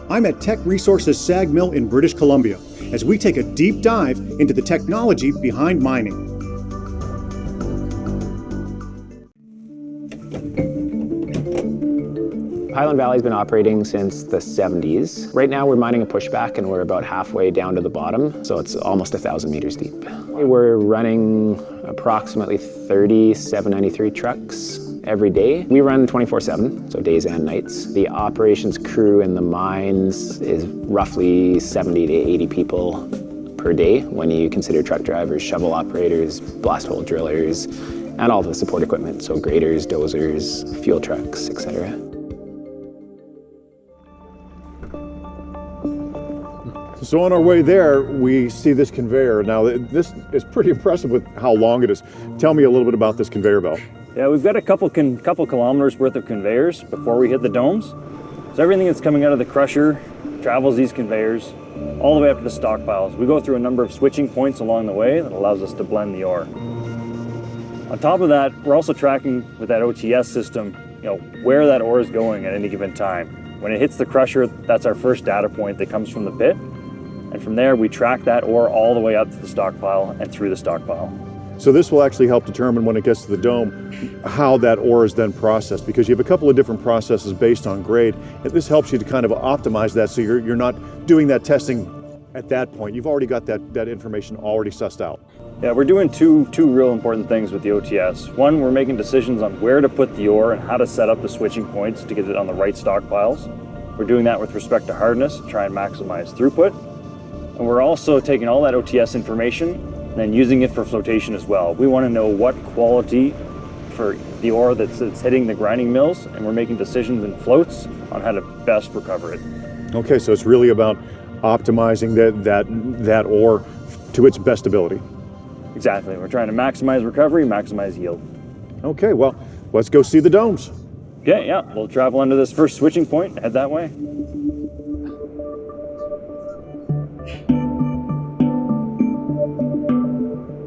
I'm at Teck Resources SAG Mill in British Columbia as we take a deep dive into the technology behind mining. Highland Valley's been operating since the 70s. Right now we're mining a pushback and we're about halfway down to the bottom, so it's almost 1,000 meters deep. We're running approximately 30 793 trucks every day. We run 24/7, so days and nights. The operations crew in the mines is roughly 70 to 80 people per day when you consider truck drivers, shovel operators, blast hole drillers, and all the support equipment, so graders, dozers, fuel trucks, etc. So on our way there, we see this conveyor. Now, this is pretty impressive with how long it is. Tell me a little bit about this conveyor belt. Yeah, we've got a couple kilometers worth of conveyors before we hit the domes. So everything that's coming out of the crusher travels these conveyors all the way up to the stockpiles. We go through a number of switching points along the way that allows us to blend the ore. On top of that, we're also tracking with that OTS system, where that ore is going at any given time. When it hits the crusher, that's our first data point that comes from the pit. And from there, we track that ore all the way up to the stockpile and through the stockpile. So this will actually help determine when it gets to the dome how that ore is then processed, because you have a couple of different processes based on grade. And this helps you to kind of optimize that so you're not doing that testing at that point. You've already got that information already sussed out. Yeah, we're doing two real important things with the OTS. One, we're making decisions on where to put the ore and how to set up the switching points to get it on the right stockpiles. We're doing that with respect to hardness, try and maximize throughput. And we're also taking all that OTS information and then using it for flotation as well. We want to know what quality for the ore that's hitting the grinding mills, and we're making decisions in floats on how to best recover it. Okay, so it's really about optimizing that ore to its best ability. Exactly. We're trying to maximize recovery, maximize yield. Okay, well, let's go see the domes. Okay, yeah, we'll travel under this first switching point and head that way.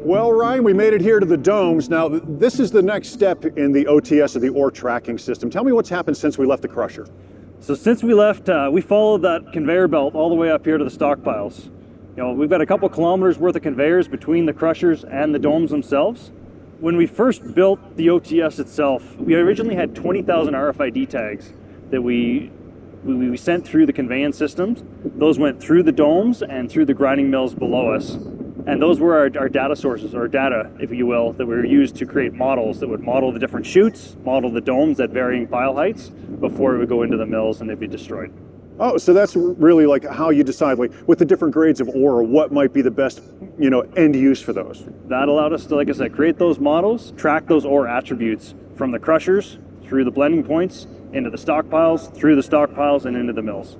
Well, Ryan, we made it here to the domes. Now, this is the next step in the OTS, or the ore tracking system. Tell me what's happened since we left the crusher. So since we left, we followed that conveyor belt all the way up here to the stockpiles. We've got a couple kilometers worth of conveyors between the crushers and the domes themselves. When we first built the OTS itself, we originally had 20,000 RFID tags that we sent through the conveyance systems. Those went through the domes and through the grinding mills below us. And those were our data sources, or data, if you will, that were used to create models that would model the different chutes, model the domes at varying pile heights before it would go into the mills and they'd be destroyed. Oh, so that's really like how you decide, like with the different grades of ore, what might be the best, end use for those. That allowed us to, like I said, create those models, track those ore attributes from the crushers through the blending points into the stockpiles, through the stockpiles, and into the mills.